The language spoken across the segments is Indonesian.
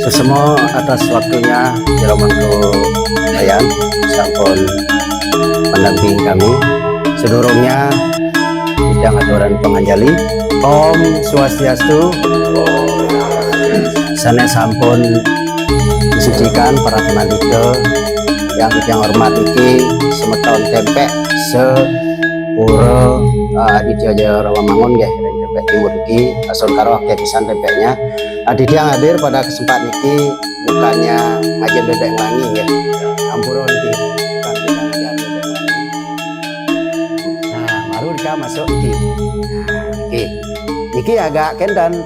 Sesemo atas waktunya Jeromangko Dayan sampun mendamping kami. Sedurungnya bidang aturan penganjali Om Swastiastu. Sanes sampun disucikan para penandika yang hormat iki semeton tempe sepuro Aditya Jaya Rawamangun nggih tempe timur iki asun karo akeh pisan tempenya. Aditya yang hadir pada kesempatan ini bukannya ngajar bebek wangi ya, ampura niki bukan kita ngajar bebek wangi. Nah, baru kita masuk iki. Nah, iki agak kendan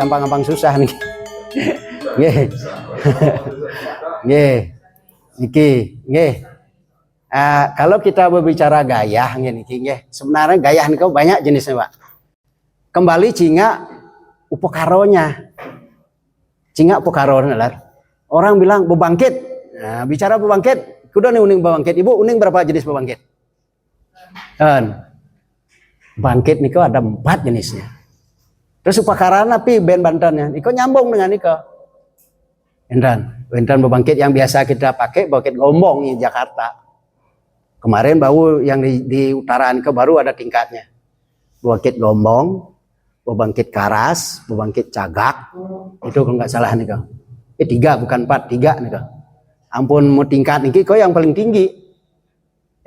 gampang-gampang susah nih. Nggih. Nggih. Niki, nggih. Kalau kita berbicara gaya niki nggih, sebenarnya gaya niku banyak jenisnya, Pak. Kembali jinga upakaronya. Cinga pokaron lar. Orang bilang bebangkit. Nah, bicara bebangkit, kudu nih uning bebangkit. Ibu uning berapa jenis bebangkit? Kan. Bangkit niko ada 4 jenisnya. Terus upakaran api ben Bantennya. Niko nyambung dengan niko. Endan bebangkit yang biasa kita pakai bangkit gombong di Jakarta. Kemarin baru yang di utara niko baru ada tingkatnya. Bangkit gombong, bebangkit karas, bebangkit cagak, itu kalau nggak salah nih kau. 3 bukan 4, 3 nih kau. Ampun mau tingkat niki kau yang paling tinggi.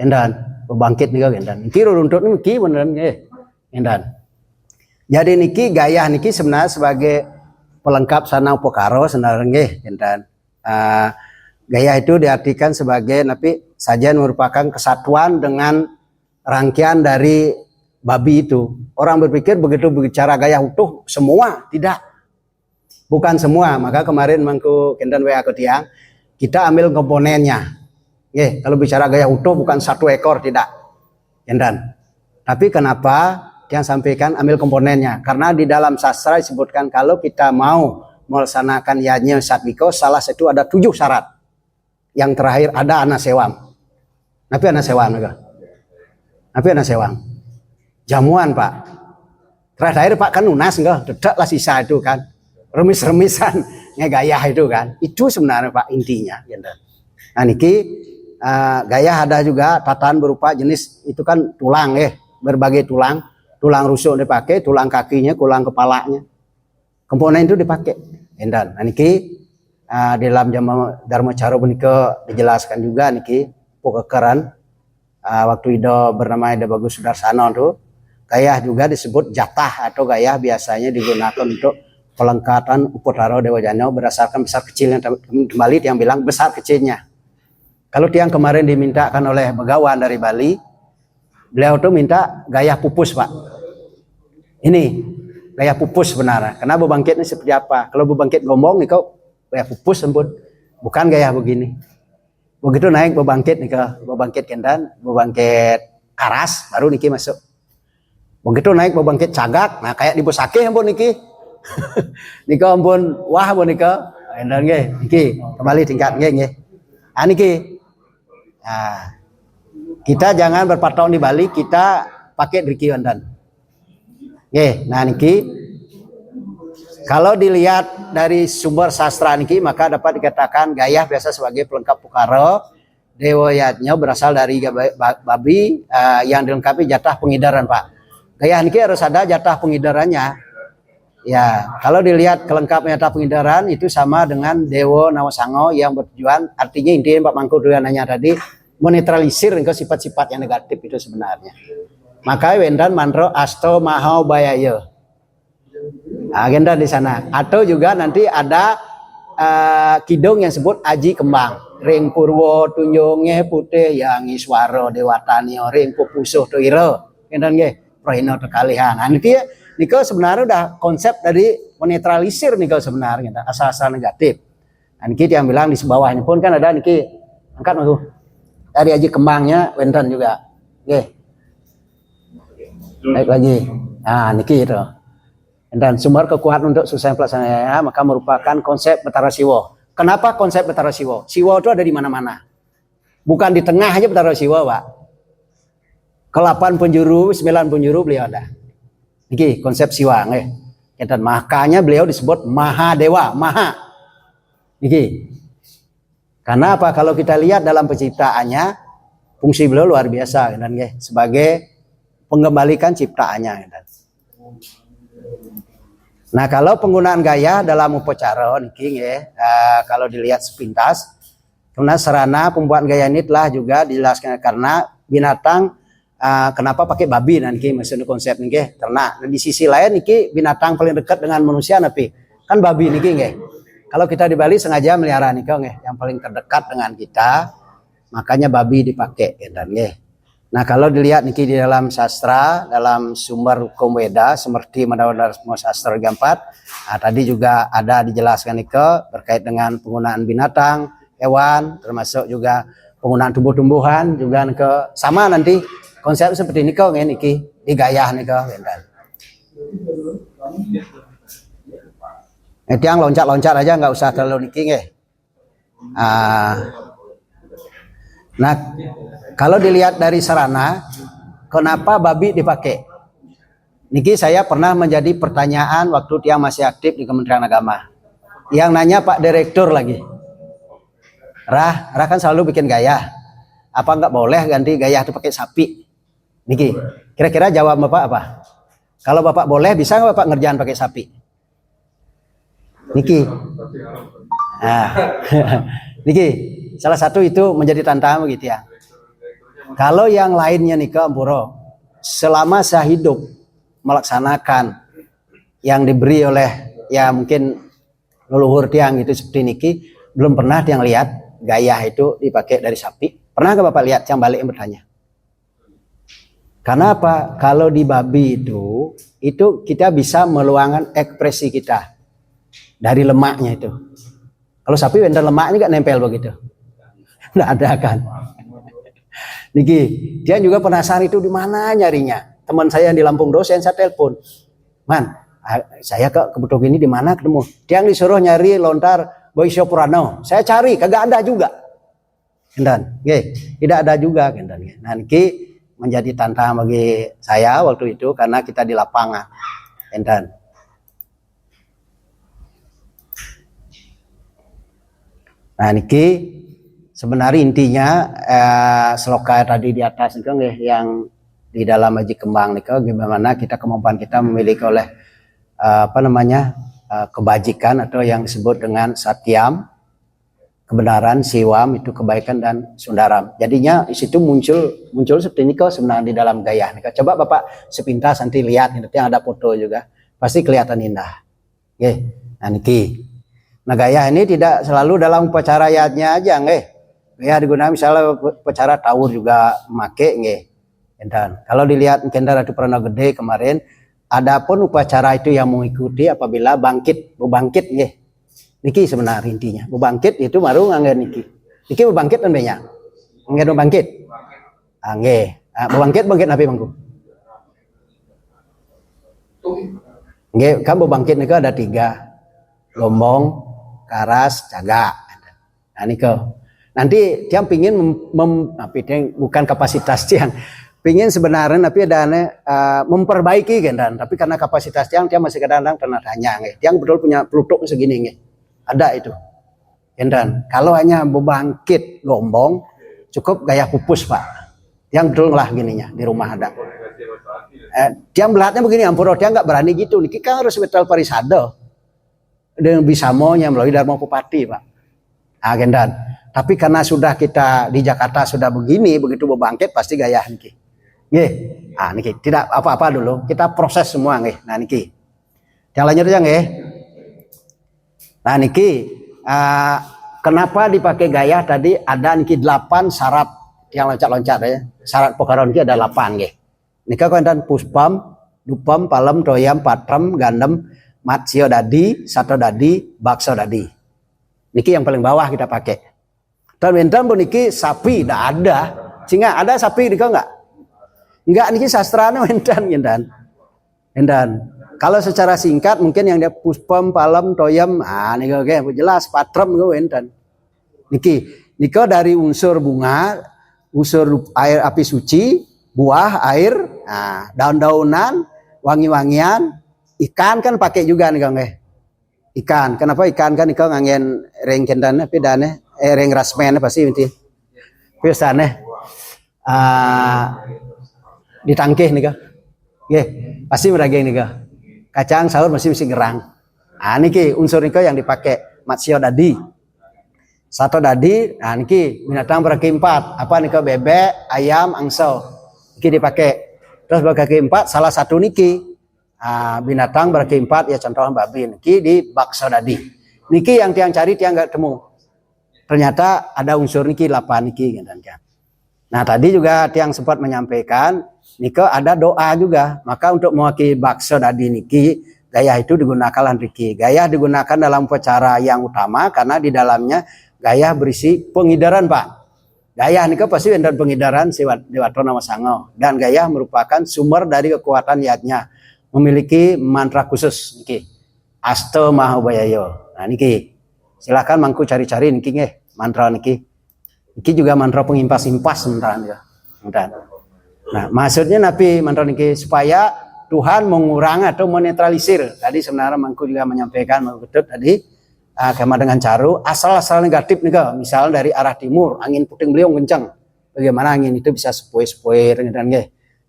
Endan, bebangkit nih kau endan. Niki runtut niki beneran endan. Jadi niki gaya niki sebenarnya sebagai pelengkap sana upokaro sebenarnya endan. Gaya itu diartikan sebagai napi sajian merupakan kesatuan dengan rangkaian dari babi itu. Orang berpikir begitu bicara gaya utuh semua, tidak. Bukan semua. Maka kemarin mangku kendan WA ke tiang, kita ambil komponennya. Kalau bicara gaya utuh bukan 1 ekor, tidak. Kendan. Tapi kenapa yang sampaikan ambil komponennya? Karena di dalam sastra disebutkan kalau kita mau melaksanakan yajna satwiko, salah satu ada 7 syarat. Yang terakhir ada anasewam. Tapi anasewam juga. Tapi anasewam. Jamuan Pak. Terakhir Pak kan lunas enggak, dedak lah sisa itu kan. Remis-remisan gaya itu kan. Itu sebenarnya Pak intinya. Nah niki gaya ada juga tatahan berupa jenis itu kan tulang berbagai tulang. Tulang rusuk dipakai, tulang kakinya, tulang kepalanya. Komponen itu dipakai. Nah niki di dalam Dharma Cara menika dijelaskan juga niki pokekeran waktu itu bernama Ida Bagus Sudarsana tuh. Gayah juga disebut jatah atau gayah biasanya digunakan untuk pelengkapan upatara Dewa Jano berdasarkan besar kecilnya. Kembali yang bilang besar kecilnya. Kalau tiang kemarin dimintakan oleh Begawan dari Bali, beliau tuh minta gayah pupus Pak. Ini gayah pupus sebenarnya. Karena bebangkit ini seperti apa? Kalau bebangkit gombong nih kau gayah pupus sempun, bukan gayah begini. Begitu naik bebangkit nih kau, bebangkit kendan, bebangkit karas, baru niki masuk. Begitu naik bebangkit cagak, nah kayak di Bosake ampun niki. Niki ampun wah ampun niki. Endan nggih, niki kembali tingkat nggih. Niki. Nah, kita jangan berpatok di Bali, kita pakai driki endan. Nggih, nah niki kalau dilihat dari sumber sastra niki maka dapat dikatakan gayah biasa sebagai pelengkap pukaro. Dewa yatnya berasal dari babi yang dilengkapi jatah pengidaran Pak. Gaya niki harus ada jatah pengidarannya. Ya, kalau dilihat kelengkapan jatah pengidaran itu sama dengan Dewa Nawasango yang bertujuan artinya intinya Pak Mangku dulu nanya tadi menetralisir ke sifat-sifat yang negatif itu sebenarnya. Maka wendan mantra asto mahau bayaya. Agenda di sana. Atau juga nanti ada kidung yang sebut aji kembang. Ring purwo tunjunge putih yang iswaro dewatanio ring pupusuh tuiro. Kendan nggih. Prohino terkalihan. Nah, niki sebenarnya udah konsep dari menetralisir niki sebenarnya asal-asal negatif. Nah, niki yang bilang di bawahnya pun kan ada niki angkat tuh. Dari aji kembangnya wenten juga. Oke. Naik lagi. Nah, niki itu. Dan sumber kekuatan untuk susah pelaksanaan maka merupakan konsep Betara Siwo. Kenapa konsep Betara Siwo? Siwo itu ada di mana-mana. Bukan di tengah aja Betara Siwo, Pak. Ke-8 penjuru, 9 penjuru beliau ada. Niki konsep siwa nggih. Dan makanya beliau disebut Maha Dewa, Maha. Niki. Karena apa? Kalau kita lihat dalam penciptaannya, fungsi beliau luar biasa dan sebagai pengembalikan ciptaannya. Nah, kalau penggunaan gaya dalam upacara niki kalau dilihat sepintas, karena sarana pembuatan gaya ini telah juga dijelaskan karena binatang kenapa pakai babi nanti maksudnya konsep niki ternak. Di sisi lain niki binatang paling dekat dengan manusia tapi kan babi niki nggih. Kalau kita di Bali sengaja melihara niki nggih yang paling terdekat dengan kita, makanya babi dipakai dan nggih. Nah, kalau dilihat niki di dalam sastra, dalam sumber hukum Weda, seperti Madhawadharma Sastra 4, tadi juga ada dijelaskan niki terkait dengan penggunaan binatang, hewan, termasuk juga penggunaan tumbuh-tumbuhan juga niki sama nanti konsep seperti niki di gaya niki yang loncat-loncat aja nggak usah terlalu niki nggih. Nah, kalau dilihat dari sarana, kenapa babi dipakai? Niki saya pernah menjadi pertanyaan waktu dia masih aktif di Kementerian Agama. Yang nanya Pak Direktur lagi. Rah kan selalu bikin gaya. Apa nggak boleh ganti gaya itu pakai sapi? Niki, kira-kira jawab Bapak apa? Kalau Bapak boleh, bisa nggak Bapak ngerjain pakai sapi? Niki. Niki, salah satu itu menjadi tantangan begitu ya. Kalau yang lainnya nih ke Ampuro, selama saya hidup melaksanakan yang diberi oleh ya mungkin leluhur tiang itu seperti niki, belum pernah tiang lihat gaya itu dipakai dari sapi. Pernah nggak Bapak lihat? Yang balik yang bertanya. Karena apa? Kalau di babi itu kita bisa meluangkan ekspresi kita dari lemaknya itu. Kalau sapi bener lemaknya nggak nempel begitu. Nggak ada kan. Niki, dia juga penasaran itu di mana nyarinya. Teman saya yang di Lampung dosen saya telepon. Man, saya ke Betok ini di mana ketemu? Dia yang disuruh nyari lontar Boy Soprano. Saya cari, kagak ada juga. Kendan, tidak ada juga kendan. Nah, niki menjadi tantangan bagi saya waktu itu karena kita di lapangan. Kendan. Nah, niki sebenarnya intinya seloka tadi di atas itu yang di dalam Aji Kembang nih, gimana kita kemampuan kita memiliki oleh kebajikan atau yang disebut dengan satyam, kebenaran, siwam itu kebaikan dan sundaram. Jadinya di situ muncul seperti ini sebenarnya di dalam gaya. Coba Bapak sepintas nanti lihat nanti yang ada foto juga pasti kelihatan indah. Oke, nah niki. Nah gaya ini tidak selalu dalam upacara yatnya aja ya digunakan misalnya upacara tawur juga make dan kalau dilihat kendara itu pernah gede kemarin adapun upacara itu yang mengikuti apabila bangkit niki sebenarnya intinya bangkit itu baru ngangge niki bangkit dan banyak ngangge bangkit bangkit apa bangku kamu bangkit niki ada 3 lombong karas caga nah niko nanti dia pingin bukan kapasitas dia pingin sebenarnya tapi ada memperbaiki kan tapi karena kapasitas dia masih kadang-kadang pernah tanya dia betul punya pelutuk segini ada itu kan kalau hanya bangkit gombong cukup gaya pupus Pak yang betul lah gininya di rumah ada dia melihatnya begini Ampuro dia nggak berani gitu niki kan harus betul parisado dengan bisa maunya melalui Dharma Bupati Pak agendan. Tapi karena sudah kita di Jakarta sudah begini, begitu bangkit pasti gaya niki. Niki tidak apa-apa dulu, kita proses semua Nah niki. Yang lanjut aja Nah niki kenapa dipakai gaya tadi ada niki 8 syarat yang loncat-loncat ya. Syarat pokaron niki ada 8 Nika konten puspam, dupam, palem, toyam, patrem, gandem, matsio dadi, sato dadi, bakso dadi. Niki yang paling bawah kita pakai. Dan bentar niki sapi tidak ada. Sehingga ada sapi niko enggak? Enggak niki sastranya bentar. Kalau secara singkat mungkin yang dia puspam, palem, toyam, niko jelas patrem niko bentar. Niko dari unsur bunga, unsur air api suci, buah, air, daun-daunan, wangi-wangian, ikan kan pakai juga nih ikan. Kenapa ikan kan iko ngangen reng kendane pidane reng rasmen pasti inti. Biasane ditangkih nih nggih, pasti merageng nih kacang sahur masih gerang. Niki unsur niko yang dipakai matsio dadi. Satu dadi, niki binatang berkaki 4. Apa niko bebek, ayam, angso. Niki dipakai. Terus berkaki 4 salah satu niki binatang berkaki 4 ya contoh babi. Niki di bakso dadi. Niki yang tiang cari tiang nggak temu. Ternyata ada unsur niki 8 niki gitu kan. Nah tadi juga tiang sempat menyampaikan niko ada doa juga. Maka untuk mewakili bakso dadi niki gayah itu digunakan niki. Gayah digunakan dalam upacara yang utama karena di dalamnya gayah berisi pengidaran Pak. Gayah niko pasti enten pengidaran si Dewato Nama Sango. Dan gayah merupakan sumber dari kekuatan yatnya. Memiliki mantra khusus niki. Asto Mahabayayo. Nah niki. Silakan mangku cari-cari niki nggih mantra niki. Niki juga mantra pengimpas-impas sementara. Nah, maksudnya napi mantra niki supaya Tuhan mengurangi atau menetralisir. Tadi sebenarnya mangku juga menyampaikan betul tadi kema dengan caru asal-asal negatif nih misal dari arah timur angin puting beliung kencang, bagaimana angin itu bisa sepoi-sepoi dan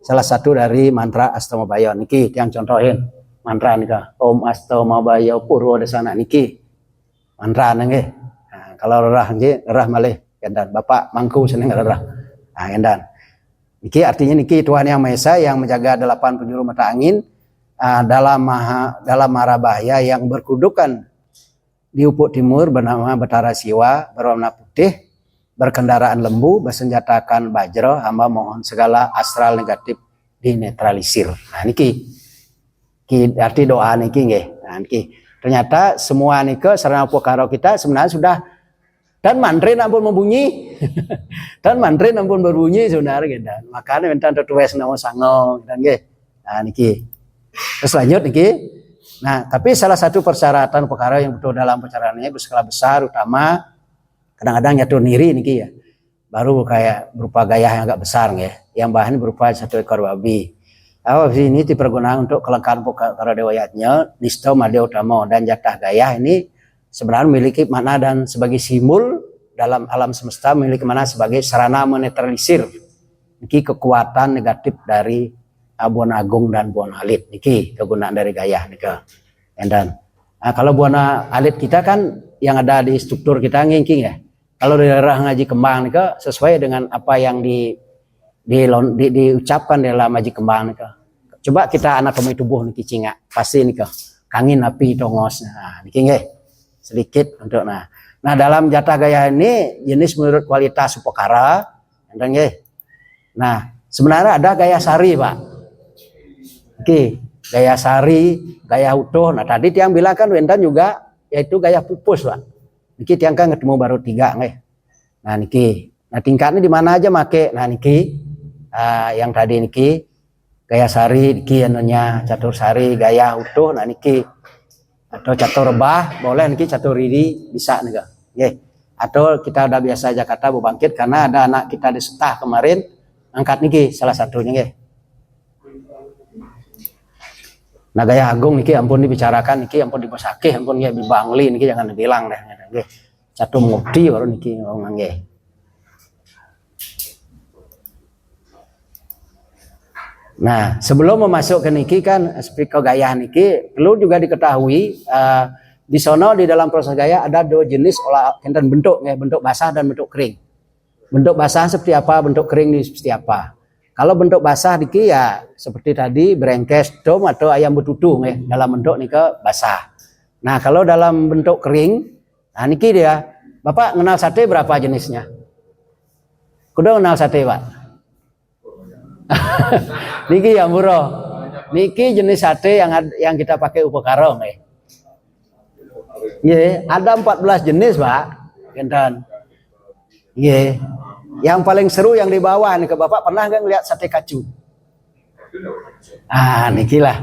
salah satu dari mantra Astamabayo niki yang contohin mantra nih Om Astamabayo Purwo Desana niki mantra nggih. Nah, kalau rerah nggih rerah malih kendan Bapak mangku seneng rerah. Nah kendan niki artinya niki Tuhan Yang Maha Esa yang menjaga 8 penjuru mata angin dalam marabahaya yang berkudukan di ufuk timur bernama Betara Siwa berwarna putih, berkendaraan lembu, bersenjatakan bajra, hamba mohon segala astral negatif dinetralisir. Nah niki arti doa niki nggih. Nah niki ternyata semua niki sarana upakara kita sebenarnya sudah dan mantrin ampun membunyi. Dan mantrin ampun berbunyi sebenarnya gitu. Makanya enten tuwes nama sango dan nggih. Nah niki. Terus lanjut niki. Nah, tapi salah satu persyaratan perkara yang betul dalam percaranya berskala besar, utama kadang-kadang nyatur niri niki ya. Baru kayak berupa gaya yang agak besar ya. Yang bahan berupa 1 ekor babi. Ini dipergunakan untuk kelengkapan perkara dewayatnya, nistau madya utama dan jatah gaya ini sebenarnya memiliki makna dan sebagai simbol dalam alam semesta memiliki makna sebagai sarana menetralisir niki kekuatan negatif dari Buana Agung dan Buana Alit niki kegunaan dari gayah nika. Dan kalau Buana Alit kita kan yang ada di struktur kita ngingking ya. Kalau di daerah Ngaji Kembang nika sesuai dengan apa yang diucapkan dalam Ngaji Kembang nika. Coba kita anatomi tubuh niki cinga pasti nika kangin api tongos. Nah niki nggih sedikit untuk nah dalam jatah gaya ini jenis menurut kualitas upakara nggih. Nah sebenarnya ada gaya sari Pak. Oke, gaya sari, gaya utuh. Nah tadi tiang bilang kan wendan juga yaitu gaya pupus Pak. Niki tiang kan ketemu baru 3 nggih. Nah niki, nah tingkatnya di mana aja make. Nah niki, yang tadi niki gaya sari, niki anunya catur sari, gaya utuh. Nah niki atau catur rebah, boleh niki catur riri bisa nih nggih. Atau kita udah biasa Jakarta bangkit karena ada anak kita di Setah kemarin angkat niki salah satunya nggih. Nah gaya agung niki ampun dibicarakan niki ampun dibesake ampun nggih bibangli niki jangan dibilang deh nggih. Catu mukti baru niki ngomong nggih. Nah, sebelum memasuk ke niki kan seperti gaya niki perlu juga diketahui di sono di dalam proses gaya ada 2 jenis olah enten bentuk nggih, bentuk basah dan bentuk kering. Bentuk basah seperti apa, bentuk kering ini seperti apa. Kalau bentuk basah niki ya seperti tadi brengkes, dom atau ayam betutu nggih dalam bentuk nika basah. Nah, kalau dalam bentuk kering, nah niki dia. Bapak kenal sate berapa jenisnya? Kudu kenal sate, Pak. Niki ya muro. Niki jenis sate yang kita pakai upakara nggih. Nggih, ada 14 jenis, Pak. Enten. Nggih. Yang paling seru yang di bawah nih ke Bapak pernah nggak ngeliat sate kacu? Niki lah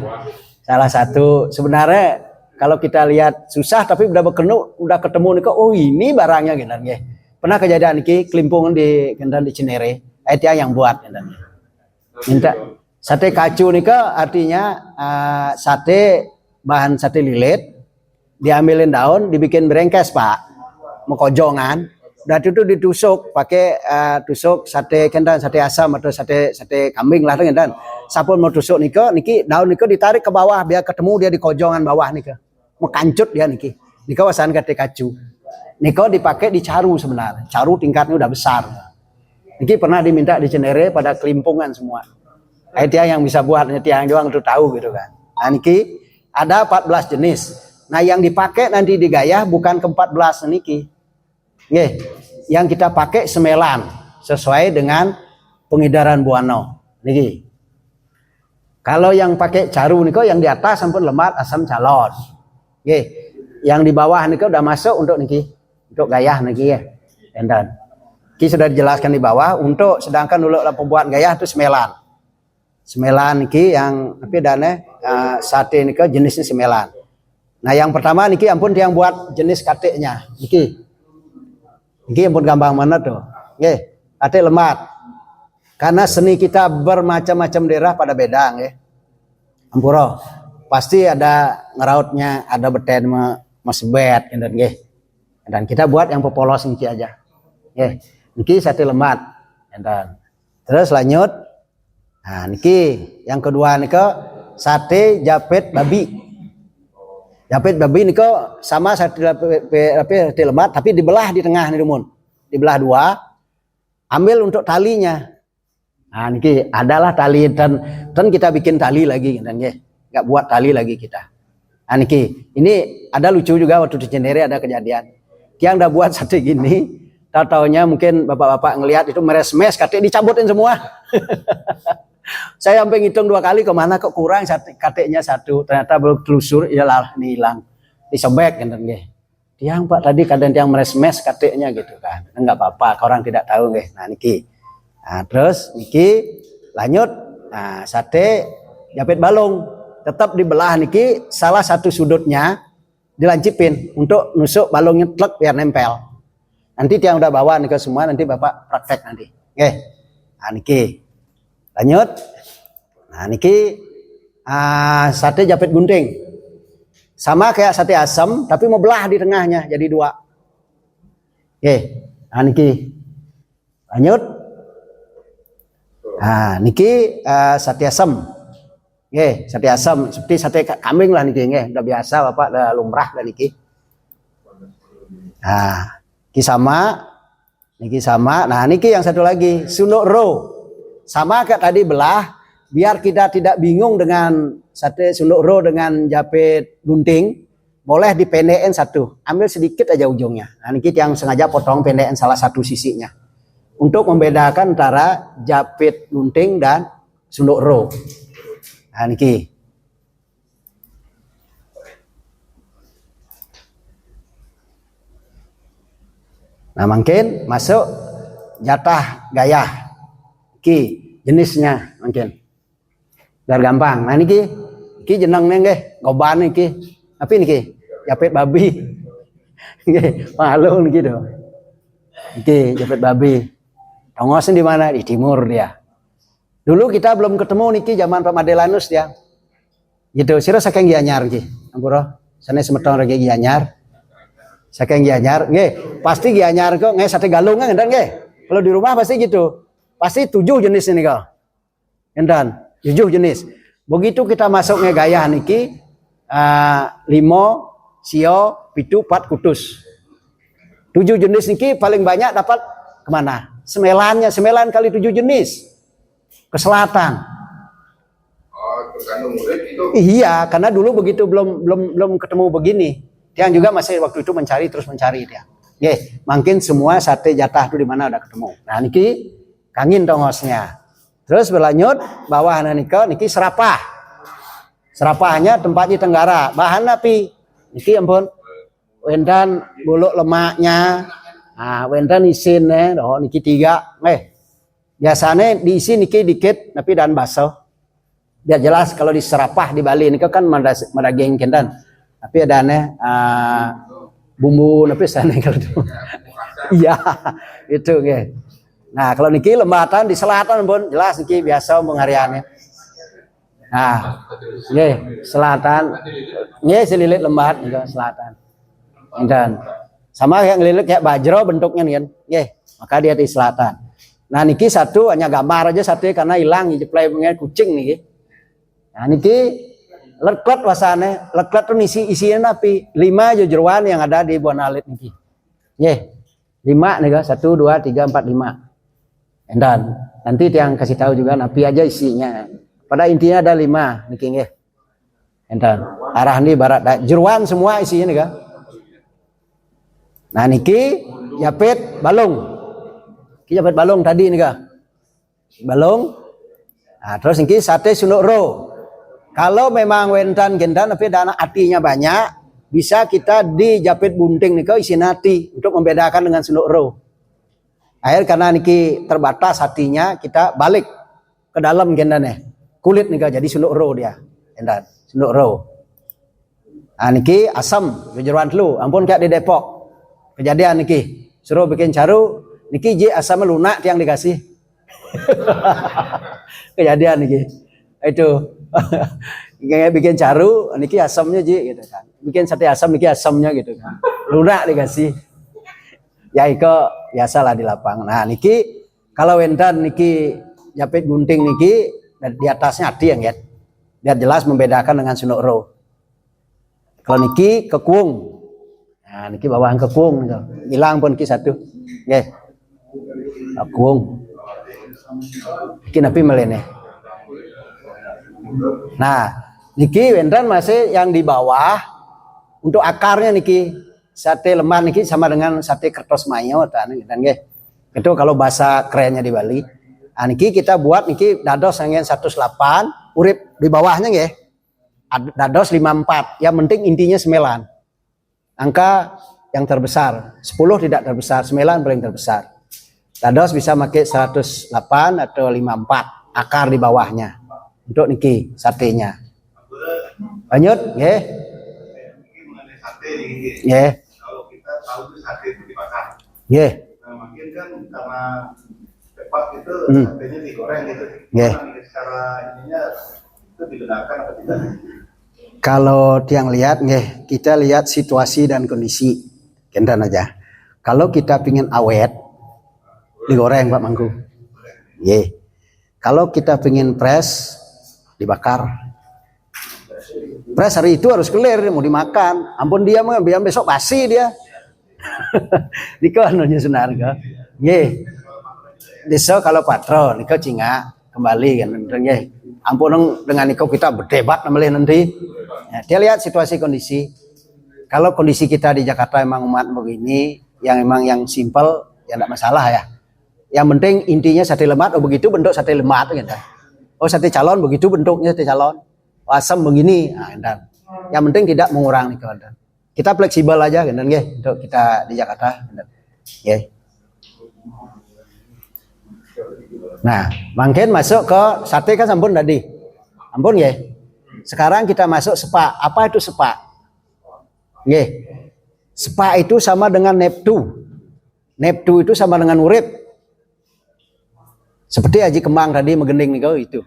salah satu sebenarnya kalau kita lihat susah tapi udah ketemu nih oh ini barangnya gitu nggih. Pernah kejadian niki kelimpungan di kendan di Cinere, yang buat kendan. Minta sate kacu nih artinya sate bahan sate lilit diambilin daun, dibikin berengkes Pak, mekojongan. Dan itu ditusuk pakai tusuk sate kendan, sate asam atau sate kambing lah kendan. Sapun mau tusuk niki daun niko ditarik ke bawah biar ketemu dia di kojongan bawah nika. Mau kancut dia niki. Niko wasan kate kacu. Niko dipakai di caru sebenarnya. Caru tingkatnya udah besar. Niki pernah diminta di Cenere pada kelimpungan semua. Tiang yang bisa buat, tiang doang tuh tahu gitu kan. Nah niki ada 14 jenis. Nah yang dipakai nanti digayah bukan ke-14 niki. Nggih, yang kita pakai semelan sesuai dengan pengidaran buano. Niki. Kalau yang pakai caru niko yang di atas sampun lemat asam calon. Nggih. Yang di bawah niko udah masuk untuk niki. Untuk gayah niki ya. Endan. Niki sudah dijelaskan di bawah untuk sedangkan dulu pembuat gayah itu semelan. Semelan niki yang tapi dane sate niki jenisnya semelan. Nah yang pertama niki ampun yang buat jenis kateknya niki. Niki ampun gampang mana tuh. Nggih, katek lemat. Karena seni kita bermacam-macam daerah pada beda nggih. Ampuro. Pasti ada ngerautnya, ada beten mesbet dan nggih. Dan kita buat yang popolos niki aja. Nggih. Niki sate lemat. Dan terus lanjut. Nah, niki yang kedua niko sate japit babi. Japit babi niko sama sate lemat tapi dibelah di tengah nih Dumun. Dibelah dua. Ambil untuk talinya. Nah, niki adalah tali dan kita bikin tali lagi dan nggih. Enggak buat tali lagi kita. Nah, niki ini ada lucu juga waktu di Cenere ada kejadian. Yang udah buat sate gini, tahu-taunya mungkin bapak-bapak ngelihat itu meres-mes katek dicabutin semua. Saya sampai ngitung 2 kali kemana kok kurang kateknya 1. Ternyata belum telusur iyalah ini hilang. Disobek kan nggih. Tiang Pak tadi kadang tiang meres-mes kateknya gitu kan. Enggak apa-apa, orang tidak tahu nggih. Nah niki. Nah terus niki lanjut. Nah sate japit balung tetap dibelah niki salah satu sudutnya dilancipin untuk nusuk balungnya tlek biar nempel. Nanti tiang udah bawa niki semua nanti Bapak praktek nanti. Nggih. Nah niki. Lanjut. Nah niki sate japit gunting. Sama kayak sate asam tapi mau belah di tengahnya jadi 2. Oke. Nah niki. Lanjut. Nah niki sate asam. Oke, sate asam seperti sate kambing lah niki nggih. Udah biasa Bapak udah lumrah lah niki. Nah, niki sama. Niki sama. Nah niki yang satu lagi sunduk ro. Sama kayak tadi belah, biar kita tidak bingung dengan sate sunduk ro dengan japit gunting, boleh dipendekin satu, ambil sedikit aja ujungnya. Nah ini yang sengaja potong pendekin salah satu sisinya, untuk membedakan antara japit gunting dan sunduk ro. Nah niki. Nah mungkin masuk jatah gayah. Ki jenisnya mungkin biar gampang. Nah niki jenengnya nggih goban niki apa niki japit babi nggih malu niki do niki japit babi tongosnya di mana di timur dia dulu kita belum ketemu niki zaman Pak Madelanus dia gitu sira saking Gianyar nggih ampura sana semeton lagi Gianyar saking Gianyar nggih pasti Gianyar kok nggih sate galung kan nggih kalau di rumah pasti gitu. Pasti 7 jenis ini kau. Endan, 7 jenis. Begitu kita masuknya gayah niki 5 sio, 7 4 kutus. 7 jenis niki paling banyak dapat kemana? Semelannya, semelan kali 7 jenis. Ke selatan. Oh, tergantung murid itu. Iya, karena dulu begitu belum ketemu begini. Yang juga masih waktu itu terus mencari dia. Nggih, mungkin semua sate jatah itu di mana udah ketemu. Nah niki kangin tongosnya. Terus berlanjut bawah niki serapah. Serapahnya tempatnya tenggara. Bahan api. Niki ampun. Wendan buluk lemaknya. Nah, wendan isin niki 3. Biasanya diisi niki dikit tapi dan basuh. Biar jelas kalau diserapah di Bali niki kan madaging kendan. Tapi ada bumbu tapi sana kalau itu. Iya, itu nggih. Nah, kalau niki lembatan di selatan pun jelas niki biasa penghariannya. Nah, nggih, selatan. Nggih, selilit lembat juga selatan. Dan sama yang ngelilit kayak bajro bentuknya nih kan. Nggih, maka dia di selatan. Nah, niki satu hanya gambar aja satu karena hilang jeplay pengen kucing nih. Nah, niki leklet wasane, leklet tuh isinya tapi 5 jeruan yang ada di buah alit niki. Nggih. 5 nih kan, 1 2 3 4 5. Dan nanti yang kasih tahu juga napi aja isinya. Pada intinya ada 5 niki nggih. Enten arah ini barat jeruan semua isinya nih kan. Nah niki japit balung. Niki japit balung tadi nih kan. Balung. Nah terus niki sate sunduk ro. Kalau memang wentan gendan tapi dana atinya banyak, bisa kita dijapit bunting nih kan isi nati untuk membedakan dengan sunduk ro. Akhir karena niki terbatas hatinya kita balik ke dalam gendannya. Kulit nih jadi sunduk ro dia. Endan, sunduk ro. Ah niki asam jeruan telu, ampun kayak di Depok. Kejadian niki, suruh bikin caru, niki je asam lunak yang dikasih. Kejadian niki. Itu. Kayak bikin caru, niki asamnya je gitu kan. Bikin sate asam niki asamnya gitu kan. Lunak dikasih. Ya iko biasalah di lapangan. Nah niki kalau wendan niki japit gunting niki di atasnya hati yang lihat biar jelas membedakan dengan sunduk ro. Kalau niki kekung, nah niki bawahan kekung, hilang pun ki satu, nggih, kekung, niki napi melene. Nah niki wendan masih yang di bawah untuk akarnya niki sate lemah niki sama dengan sate kertos mayo dan nggih, itu kalau bahasa kerennya di Bali. Nah, niki kita buat niki dados yang 108 urip di bawahnya nggih. Dados 54. Yang penting intinya 9. Angka yang terbesar. 10 tidak terbesar, 9 paling terbesar. Dados bisa pakai 108 atau 54 akar di bawahnya. Untuk niki satenya. Lanjut nggih. Nggih. Kalau kita tahu sate itu dibakar. Nggih. Nah, mungkin kan karena cepat itu satenya digoreng gitu. Yeah. Secara ininya itu dibenarkan atau tidak? Kalau tiang lihat, kita lihat situasi dan kondisi. Kendan aja. Kalau kita pingin awet, digoreng Pak Mangku. Yeah. Kalau kita pingin fresh, dibakar. Fresh hari itu harus clear, mau dimakan. Ampun dia mah biar besok basi dia. Diko anunya sunarga. Nggih. Desa kalau patron niko cinga kembali kan nggih. Ampun dengan niko kita berdebat namanya nanti. Ya, dia lihat situasi kondisi. Kalau kondisi kita di Jakarta emang umat begini, yang emang yang simpel ya enggak masalah ya. Yang penting intinya sate lemat begitu bentuk sate lemat gitu. Oh sate calon begitu bentuknya sate calon. Asam begini. Nah, yang penting tidak mengurangi gitu. Kita fleksibel aja gitu nggih untuk kita di Jakarta gitu. Nggih. Nah, makin masuk ke sate kan sampun tadi. Ampun ya. Sekarang kita masuk sepa. Apa itu sepa? Nggih. Sepa itu sama dengan neptu. Neptu itu sama dengan urip. Seperti Haji Kemang tadi megending nih itu.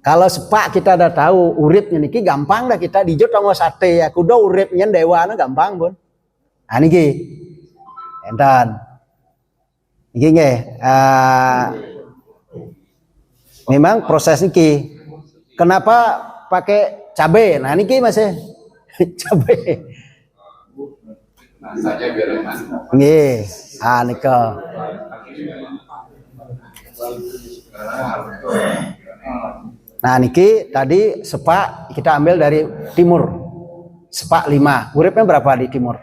Kalau sepa kita udah tahu uripnya niki gampang dah kita dijut sama sate ya. Kudu uripnya dewa gampang pun. Nah niki. Enten. Niki nggih. Memang proses niki. Kenapa pakai cabai? Nah niki masih cabai. Saja biar enak. Nggih. Ah nika. Nah niki tadi sepak kita ambil dari timur. Sepak 5. Uripnya berapa di timur?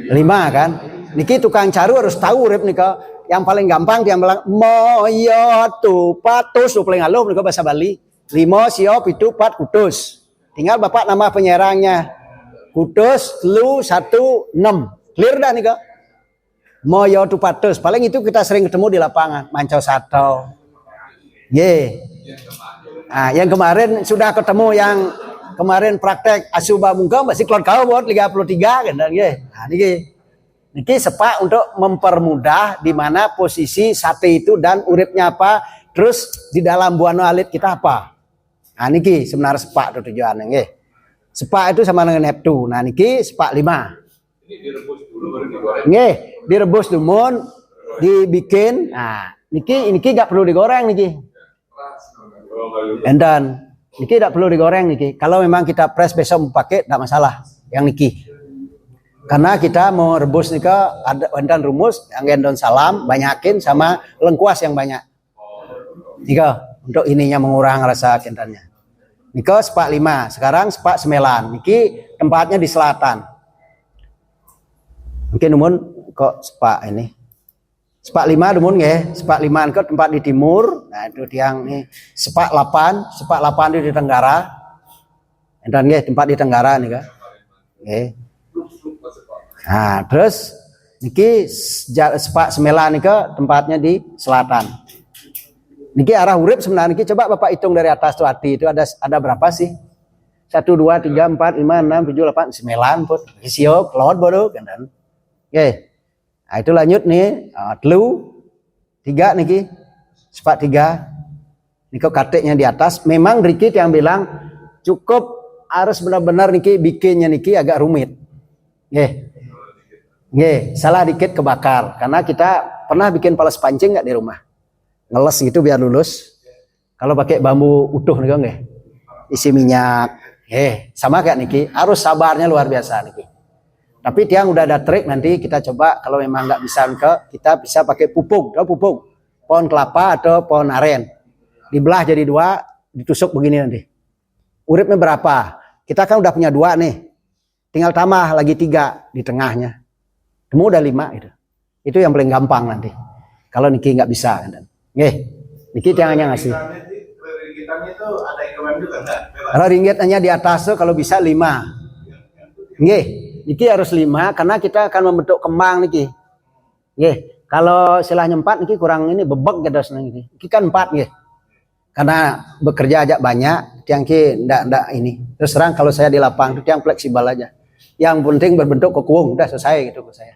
5 kan? Niki tukang caru harus tahu urip nika. Yang paling gampang dia bilang moyo tupatus paling halus nika bahasa Bali. 5 sio 7 4 kutus. Tinggal Bapak nama penyerangnya. Kutus lu 1 6. Clear dah nika. Moyo tupatus. Paling itu kita sering ketemu di lapangan. Mancau sato. Ye. Nah, yang kemarin sudah ketemu yang kemarin praktek asuba mungkam masih keluar kau buat 33 kan nggih. Nah niki sepak untuk mempermudah di mana posisi sate itu dan uripnya apa, terus di dalam buana alit kita apa. Nah niki sebenarnya sepak itu tujuannya nggih. Sepak itu sama dengan Neptu. Nah niki sepak 5. Ini direbus dulu baru digoreng. Nggih, direbus dulu, dibikin. Nah, niki gak perlu digoreng niki. Endan. Niki tidak perlu digoreng niki. Kalau memang kita press besok mau pakai tidak masalah. Yang niki. Karena kita mau rebus nika ada endan rumus yang endon salam banyakin sama lengkuas yang banyak. Nika untuk ininya mengurang rasa kentannya. Nika sepak 5. Sekarang sepak 9. Niki tempatnya di selatan. Mungkin numun kok sepak ini. Sepak 5 numun nggih. Sepak 5 ke tempat di timur. Nah itu tiang nih. Sepak 8. Sepak 8 itu di tenggara. Entan nggih tempat di tenggara nih kan. Nggih. Nah, terus niki sepak 9 nih ke tempatnya di selatan. Niki arah urip sebenarnya niki coba Bapak hitung dari atas tuh hati itu ada berapa sih? 1 2 3 4 5 6 7 8 9 pun. Sio kelot bodoh kan. Oke. Nah, itu lanjut nih, telu 3 niki. Sepak 3. Niki kateknya di atas. Memang dikit yang bilang cukup harus benar-benar niki bikinnya niki agak rumit. Nggih, salah dikit kebakar karena kita pernah bikin palas pancing nggak di rumah? Ngeles gitu biar lulus. Kalau pakai bambu utuh nih nggih. Isi minyak. Sama kayak niki, harus sabarnya luar biasa niki. Tapi tiang udah ada trik nanti kita coba kalau memang nggak bisa kita bisa pakai pupuk, tahu pupuk? Pohon kelapa atau pohon aren. Dibelah jadi 2, ditusuk begini nanti. Uripnya berapa? Kita kan udah punya 2 nih. Tinggal tambah lagi 3 di tengahnya. Temu udah 5 gitu. Itu yang paling gampang nanti. Kalau niki nggak bisa kan. Niki jangannya ngasih. Ringgitannya itu ada increment juga enggak? Kalau ringgit hanya di atas tuh kalau bisa 5. Nggih, niki harus 5 karena kita akan membentuk kembang niki. Nggih, kalau istilahnya 4 niki kurang ini bebek gitu niki. Niki kan 4 nggih. Karena bekerja aja banyak, tiang ki ndak ini. Terus terang kalau saya di lapang itu tiang fleksibel aja. Yang penting berbentuk kekuung, udah selesai gitu ke saya.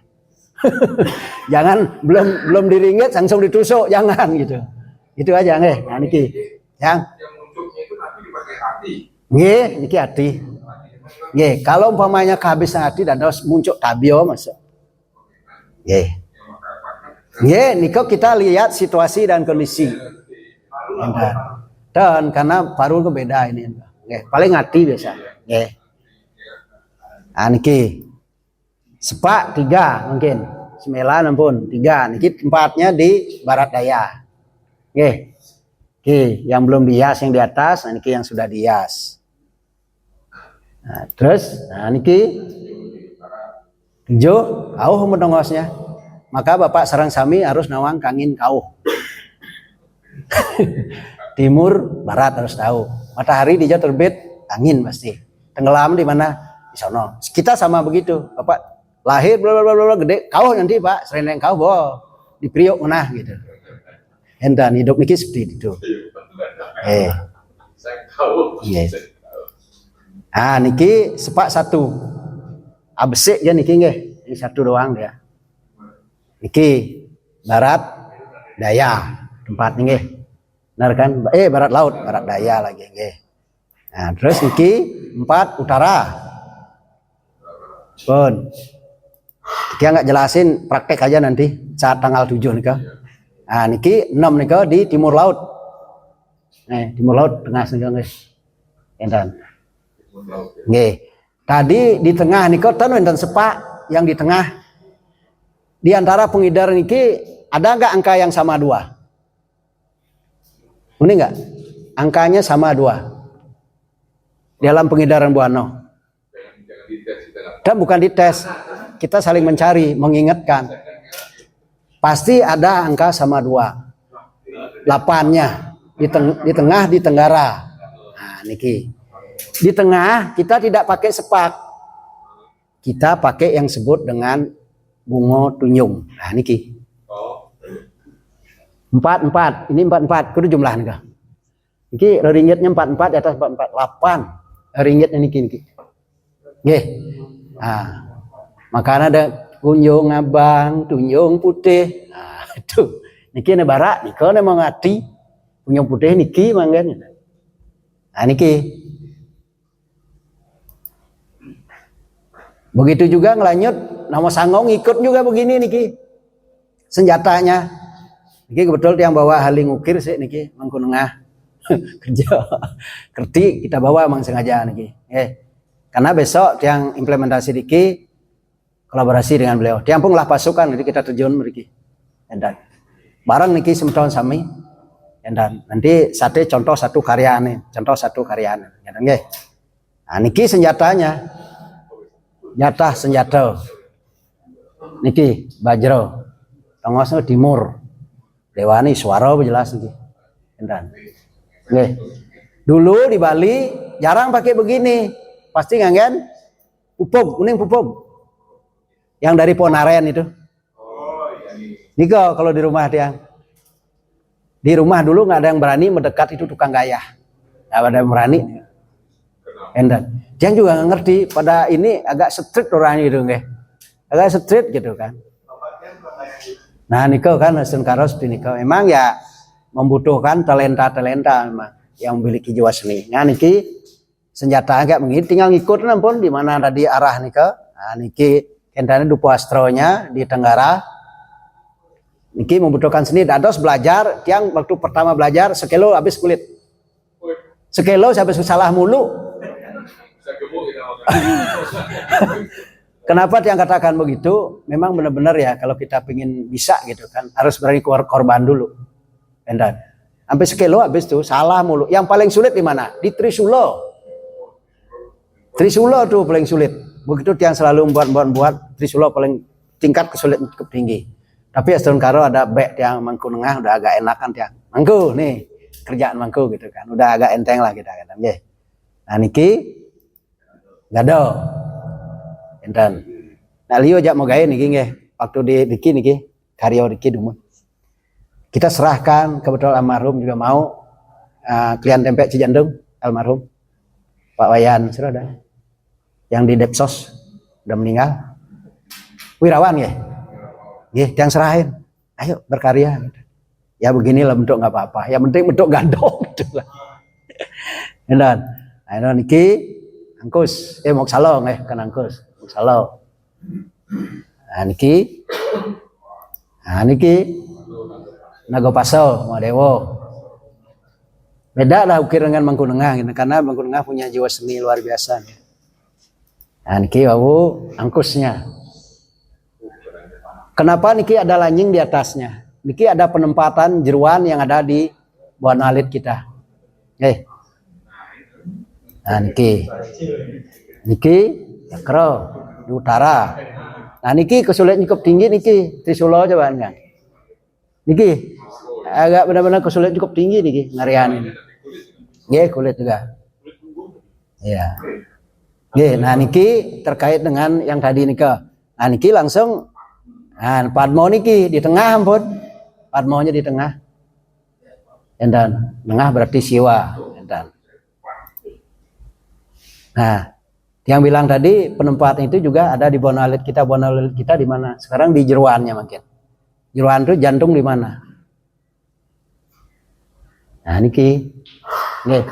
Jangan belum diringgit langsung ditusuk, jangan gitu. Itu aja nggih. Nah niki. Yang munculnya itu nanti dipakai hati. Nggih, niki hati. Nggih, kalau umpamanya kehabisan hati dan terus muncul tabio masuk. Nggih. Nggih, niko kita lihat situasi dan kondisi. Dan karena paru itu beda ini. Nggih, paling hati biasa. Nggih. Nah, niki. Sepak 3 mungkin. 9 ampun, 3. Niki tempatnya di barat daya. Nggih. Oke, yang belum dihias yang di atas, nah niki yang sudah dihias. Nah, terus, nah niki 7, kauh menongosnya. Maka Bapak sarang sami harus nawang kangin kauh. Timur, barat harus tahu. Matahari di jauh terbit, angin pasti. Tenggelam di mana? Di sono. Kita sama begitu. Bapak lahir bla bla bla gede, kauh nanti Pak, serendeng kauh boh. Di Priok menah gitu. Entan hidup niki seperti itu. Saya tahu. Yes. Ah niki sepak 1. Abesik ya niki nggih. Ini 1 doang dia. Niki barat daya tempat nggih. Benar kan? Barat laut, barat daya lagi nggih. Nah, terus niki 4 utara. Pun. Kita nggak jelasin praktek aja nanti saat tanggal 7 nih. Nah, niki 6 nih di timur laut. Timur laut tengah nih guys. Enten. Nggih. Tadi di tengah nih kok enten sepak yang di tengah. Di antara pengidar niki ada enggak angka yang sama 2? Ini enggak? Angkanya sama 2. Dalam pengidaran Buano. Dan bukan dites. Kita saling mencari, mengingatkan. Pasti ada angka sama 2. 8-nya di tengah di tenggara. Nah, niki. Di tengah kita tidak pakai sepak. Kita pakai yang sebut dengan bungo tunyung. Nah, niki. 4. Ini 4. Kudu jumlah nih. Niki ringgitnya 44 di atas 44. 8 ringgitnya niki. Nggih. Nah, makanya ada kunjung abang, tunjung putih. Nah, itu. Niki ne barak, niki ne mau ngati. Kunjung putih niki manggen. Nah niki. Begitu juga ngelanjut nama sangong ikut juga begini niki. Senjatanya. Niki kebetul yang bawa haling ukir sih niki mangku nengah. Kerja. Kerti kita bawa emang sengaja niki. Karena besok yang implementasi niki kolaborasi dengan beliau. Diampunglah pasukan jadi kita terjun niki. Dan barang niki semeton sami. Dan nanti sate contoh satu karyane, contoh satu karyane. Nggih. Nah niki senjatanya. Nyata senjata. Niki bajro. Tongosnya timur. Dewani suara jelas niki. Dan nggih. Dulu di Bali jarang pakai begini. Pasti ngangen pupuk, kuning pupuk. Yang dari Ponaren itu. Niko kalau di rumah dia. Di rumah dulu nggak ada yang berani mendekat itu tukang gayah. Nggak ada yang berani. Endan. Dia juga nggak ngerti. Pada ini agak street orangnya gitu nggih. Agak street gitu kan. Nah niko kan Hasan Karos di niko. Memang ya membutuhkan talenta-talenta memang yang memiliki jiwa seni. Nah niki senjata agak begini tinggal ngikut nampun di mana tadi arah niko. Nah niki kentane Dupo Astronya di Tenggara. Niki membutuhkan seni. Dados belajar, tiang waktu pertama belajar sekilo habis kulit. Sekilo sampai salah mulu. Kenapa tiang katakan begitu? Memang benar-benar ya kalau kita pengen bisa gitu kan harus berani keluar korban dulu. Dan sampai sekilo habis tuh salah mulu. Yang paling sulit di mana? Di Trisulo. Trisulo tuh paling sulit. Begitu tiang selalu buat Trisulo paling tingkat kesulitan cukup tinggi. Tapi Aston Karo ada bek tiang mangku nengah udah agak enakan tiang. Mangku nih kerjaan mangku gitu kan. Udah agak enteng lah kita kan. Nggih. Nah niki gado. Enten. Nah liyo jak mau gawe niki nggih. Waktu di niki karyo niki dumun. Kita serahkan kebetulan almarhum juga mau klien tempe Cijandung almarhum Pak Wayan sudah yang di Depsos udah meninggal. Wirawan nggih. Nggih, yang serahin. Ayo berkarya. Ya beginilah bentuk nggak apa-apa. Yang penting bentuk gandong gitu lah. Dan nah niki angkus mau salong kan angkus salo. Nah niki Nago Paso Madewo. Beda lah ukir dengan Mangkunengah gitu, karena Mangkunengah punya jiwa seni luar biasa. Nah niki wau angkusnya. Kenapa niki ada lanjing di atasnya? Niki ada penempatan jeruan yang ada di bawah alit kita. Nah niki kero di utara. Nah niki kesulitan cukup tinggi niki Trisulo coba kan. Niki agak benar-benar kesulitan cukup tinggi niki ngarian ini. Nggih kulit juga. Iya. Nggih, nah niki terkait dengan yang tadi nika. Nah niki langsung Padmo niki di tengah ampun. Padmonya di tengah. Dan tengah berarti siwa. Nah, yang bilang tadi penempatan itu juga ada di bonalit kita di mana? Sekarang di jeruannya makin. Jeruan itu jantung di mana? Nah, niki. Nih.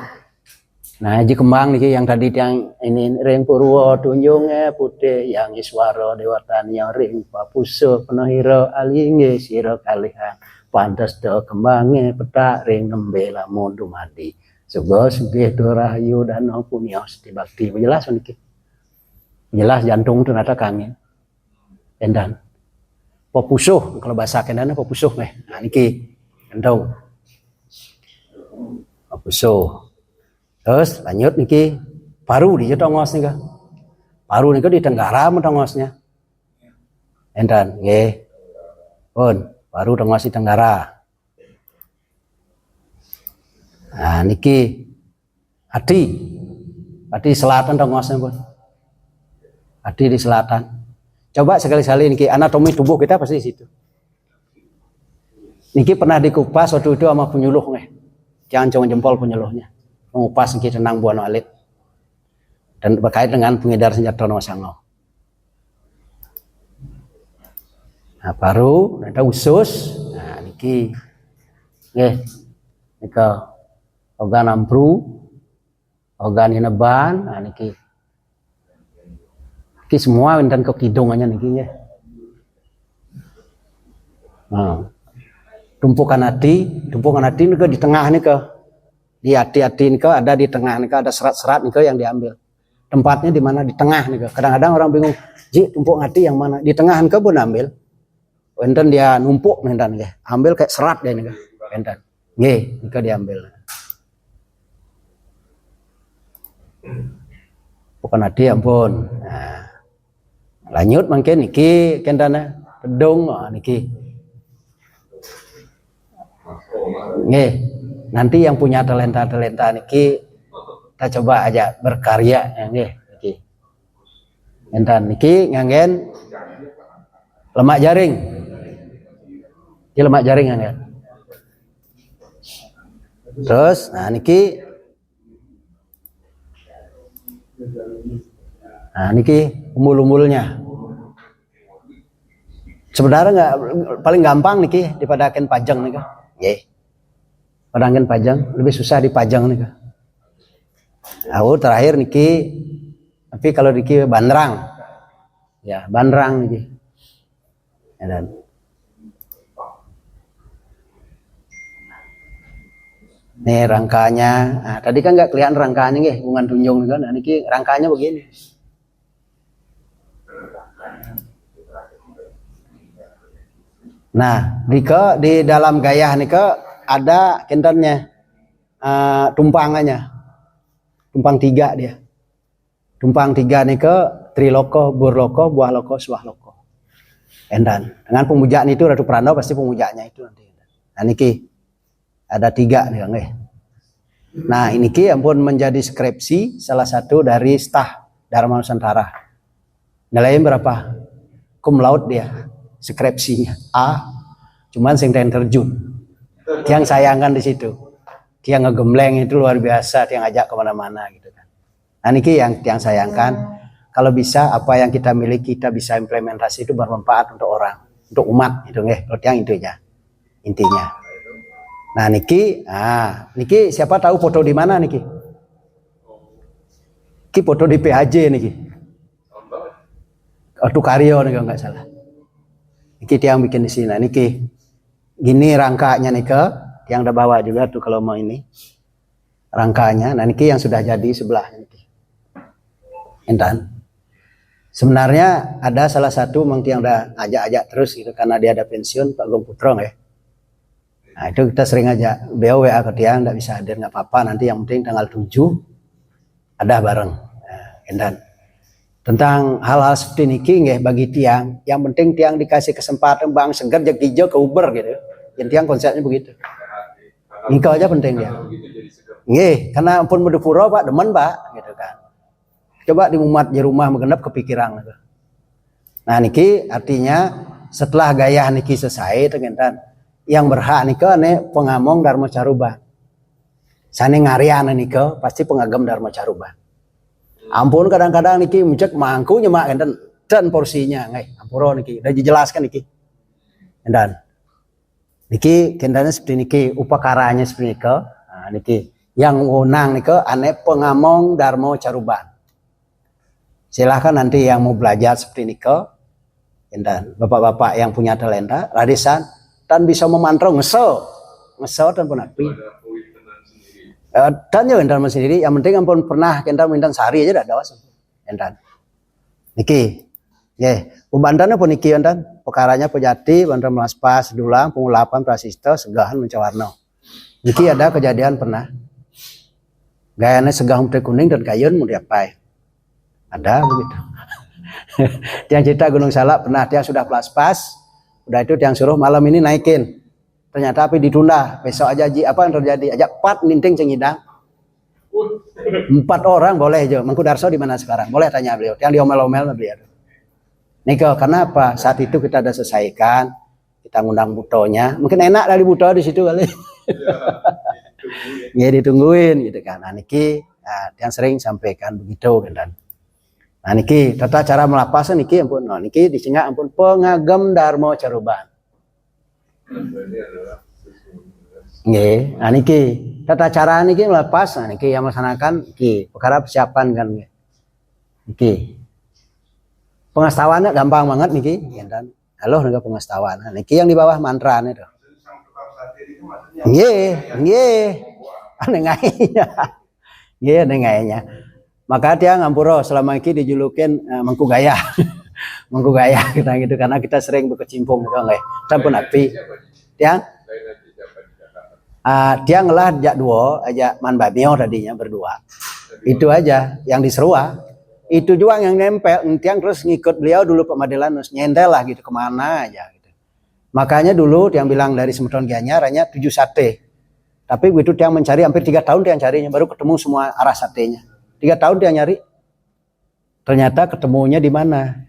Nah, Haji Kembang niki yang tadi yang ini ring purwo tunjunge putih yang iswaro dewatanya ring papuso penahira alinge sira kalihan pantes do kembange petak ring nembe lamun dumadi. Sugo sugih dorahayu dan punios dibakti. Jelas niki. Jelas jantung ternyata kangen. Endan. Popusuh kalau bahasa kendana popusuh Nah niki endau. Popusuh. Terus lanjut niki paru di tongos nika. Paru nika di Tenggara tongosnya. Endan nggih. Pun paru tongos di Tenggara. Nah niki hati selatan tongosnya pun. Hati di selatan. Coba sekali-sekali niki anatomi tubuh kita pasti di situ. Niki pernah dikupas waktu itu sama penyuluh Jangan cuma jempol penyuluhnya. Mengupas niki tentang buah alit. Dan berkait dengan pengedar senjata Nosango. Nah baru ada usus. Nah niki nggih nika organ ampru organ ineban, nah niki. Niki semua wonten ke kidungannya niki ya. Nah, tumpukan hati nika di tengah nika. Di hati-hati nika ada di tengah nika, ada serat-serat nika yang diambil. Tempatnya di mana? Di tengah nika. Kadang-kadang orang bingung, "Ji, tumpuk hati yang mana?" Di tengah nika pun ambil. Wonten dia numpuk nenten nggih. Ambil kayak serat deh nika. Wonten. Nggih, nika diambil. Bukan hati ampun. Nah, lanjut mungkin niki kendana pedung niki. Nggih, nanti yang punya talenta niki kita coba aja berkarya nggih niki. Enten niki nganggen lemak jaring. Iki lemak jaring nganggen. Terus nah niki umbul-umbulnya. Sebenarnya nggak paling gampang niki dipadakan pajang nih kan. Nggih. Padakan pajang lebih susah dipajang nih kan. Terakhir niki tapi kalau niki bandrang. Ya, bandrang niki. Ya, dan nih rangkanya. Nah, tadi kan nggak kelihatan rangkanya nggih, hubungan tunjung nih kan. Nah, niki rangkanya begini. Nah, di dalam gayah nika ada kentannya tumpangannya. Tumpang 3 dia. Tumpang 3 nika triloko, burloko, buah loko, suah loko. Endan. Dengan pemujaan itu Ratu Prano pasti pemujanya itu nanti. Nah niki ada 3 nih Kang. Nah ini ampun menjadi skripsi salah satu dari staf Dharma Nusantara. Nilainya berapa? Cum laude dia. Skripsinya A, cuman sing terjun. Yang sayangkan di situ, dia ngegembleng itu luar biasa, dia ngajak kemana-mana gitu kan. Nah niki yang sayangkan, kalau bisa apa yang kita miliki kita bisa implementasi itu bermanfaat untuk orang, untuk umat gitu nggih. Yang intinya, Nah niki siapa tahu foto di mana niki? Niki foto di PHJ niki. Tukario nih kalau nggak salah. Niki yang bikin di sini. Nah, niki gini rangkanya nih yang udah bawa juga tuh kalau mau ini rangkanya. Nah niki yang sudah jadi sebelah niki. Entan. Sebenarnya ada salah satu yang udah ajak-ajak terus gitu karena dia ada pensiun Pak Gong Putrong ya. Nah itu kita sering aja beliau WA ke dia nggak bisa hadir nggak apa-apa nanti yang penting tanggal 7 ada bareng. Nah, entan. Tentang hal-hal seperti niki nggih bagi tiang, yang penting tiang dikasih kesempatan bang seger jak hijau ke Uber gitu. Yang tiang konsepnya begitu. Engkau aja penting ya. Nggih, karena pun medepuro Pak demen Pak gitu kan. Coba di umat di rumah mengendap kepikiran gitu. Nah niki artinya setelah gaya niki selesai tengentan yang berhak nika ne pengamong Dharma Caruban. Sane ngarian nika pasti pengagem Dharma Caruban. Ampun kadang-kadang niki mencek mangku nyemak enten dan porsinya ngai ampuro niki udah dijelaskan niki. Dan niki kendane seperti niki upakaranya seperti niki. Nah, niki yang wenang niki ane pengamong Dharma Caruban. Silahkan nanti yang mau belajar seperti niki dan bapak-bapak yang punya talenta radisan dan bisa memantrau ngesel dan pun api. Dan ya entan sendiri yang penting ampun pernah entan mintan sehari aja dah dawas entan niki pembantana pun niki entan pekaranya pejati bantan melaspas dulang pengulapan prasista segahan mencawarno niki ada kejadian pernah gayanya segah putih kuning dan kayun mau diapai ada begitu. Tiang cerita Gunung Salak pernah tiang sudah pelaspas udah itu tiang suruh malam ini naikin. Ternyata tapi ditunda, besok aja apa yang terjadi? Ajak 4 ninting cengidang. 4 orang boleh aja. Mangku Darso di mana sekarang? Boleh tanya beliau. Yang diomel-omel beliau. Niko, karena apa? Saat itu kita udah selesaikan, kita ngundang butonya. Mungkin enak dari buto di situ kali. Ya ditungguin gitu kan. Nah niki, yang sering sampaikan begitu kan. Nah niki, tata cara melapas niki ampun. Nah niki disingkat ampun pengagem Dharma Caruban. Nggih, nah niki tata cara niki melepas, nah niki yang melaksanakan niki perkara persiapan kan nggih. Niki. Pengastawannya gampang banget niki, dan halo nega pengastawan. Nah, niki yang di bawah mantra itu. Sang tukang sate itu maksudnya. Nggih, nggih. Nengainya. Nggih, nengainya. Maka dia ngampuro selama ini dijulukin mangku gaya. Mangku gaya kita gitu karena kita sering berkecimpung gitu nggih. Sampun api. Dia ngelah jak duo aja man babio tadinya berdua. Itu aja yang diserua. Itu juga yang nempel, tiang terus ngikut beliau dulu Pak Madelanus, nyentel lah gitu kemana aja gitu. Makanya dulu tiang bilang dari Semeton Gianyar hanya 7 sate. Tapi begitu tiang mencari hampir 3 tahun tiang carinya baru ketemu semua arah satenya. 3 tahun tiang nyari. Ternyata ketemunya di mana?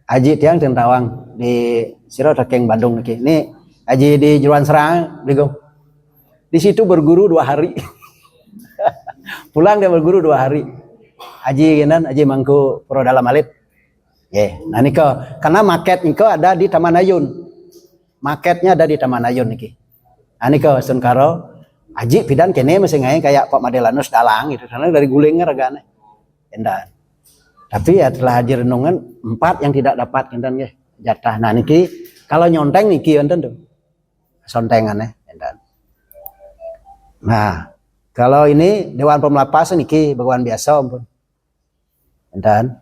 Aji tiang Tentawang di Siro Rekeng Bandung niki. Ini Aji di Jeruan Serang, di situ berguru 2 hari. Pulang dia berguru 2 hari. Aji genan, Aji mangku pro dalam alit. Nah niko, karena market niko ada di Taman Ayun. Marketnya ada di Taman Ayun niki. Nah niko sun karo Aji pidan kene masih ngai kayak Pak Madelanus dalang gitu. Karena dari gulingnya regane. Endan. Tapi ya telah haji renungan 4 yang tidak dapat enten nggih jatah. Nah niki kalau nyonteng niki enten tuh. Sontengannya endan. Nah, kalau ini Dewan Pemelapas niki bagian biasa ampun. Enten.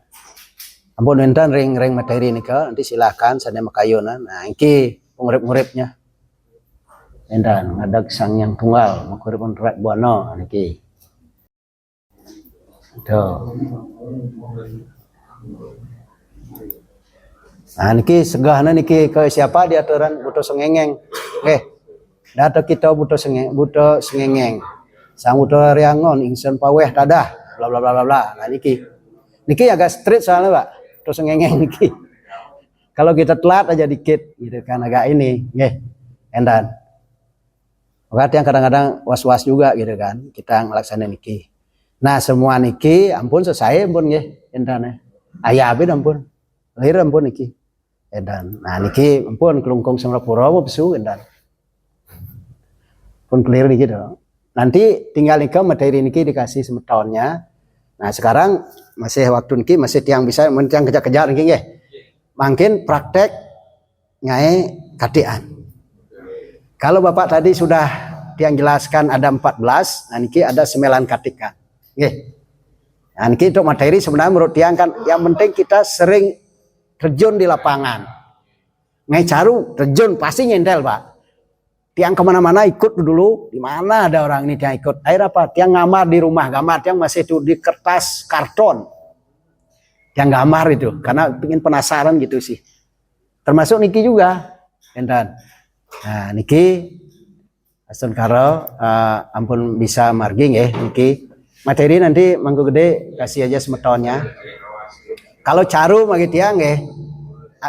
Ampun enten ring-ring materi nika nanti silakan sana makayuna. Nah, iki pengurip-nguripnya. Enten ngadag sang yang tunggal makuripun rek buana niki. Tuh. Nah, niki segahna niki ke siapa di aturan butuh sengengeng. Data kita butuh sengengeng. Sang butuh riangon ingsun paweh dadah bla bla bla bla bla. Nah niki agak street soalnya Pak. Butuh sengengeng niki. Kalau kita telat aja dikit gitu kan agak ini, nggih. Endan. Waktu yang kadang-kadang was-was juga gitu kan kita ngelaksanain niki. Nah, semua niki ampun selesai ampun nggih endan. Aya abid ampun. Lahir ampun niki. Endan. Nah niki ampun kelungkung Semrapura besu endan. Pun clear nih gitu. Nanti tinggal niki materi niki dikasih semetonnya. Nah sekarang masih waktu niki masih tiang bisa yang kejar-kejar niki nggih. Mungkin praktek nyai katian. Kalau Bapak tadi sudah tiang jelaskan ada 14, nah niki ada 9 katika. Nggih. Nah niki untuk materi sebenarnya menurut tiang kan yang penting kita sering terjun di lapangan. Ngai caru terjun pasti nyentel Pak. Tiang kemana-mana ikut dulu, di mana ada orang ini tiang ikut. Akhirnya apa? Tiang ngamar di rumah, gambar tiang masih itu di kertas karton. Tiang gambar itu, karena ingin penasaran gitu sih. Termasuk niki juga, enten. Nah niki, asun karo, ampun bisa marging ya niki. Materi nanti mangku gede kasih aja semetonnya. Kalau caru bagi tiang ya,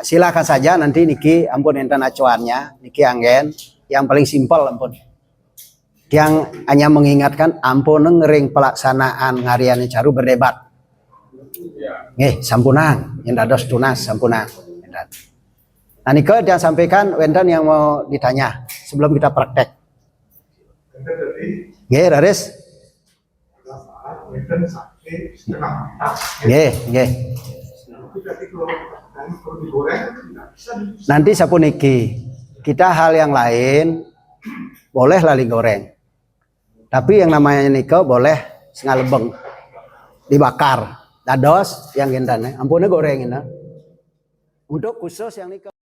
silakan saja nanti niki ampun enten acuannya, niki anggen. Yang paling simpel ampun. Yang hanya mengingatkan ampun ngering pelaksanaan ngarian caru berdebat. Nggih, sampunang, yang dados tunas sampunang. Nah niko dia sampaikan wenten yang mau ditanya sebelum kita praktek. Nggih, Raris. Nggih. Nanti sapuniki. Kita hal yang lain boleh lali goreng. Tapi yang namanya niko boleh setengah lebeng. Dibakar. Dados yang gendane. Ampunnya goreng ini. Untuk khusus yang niko.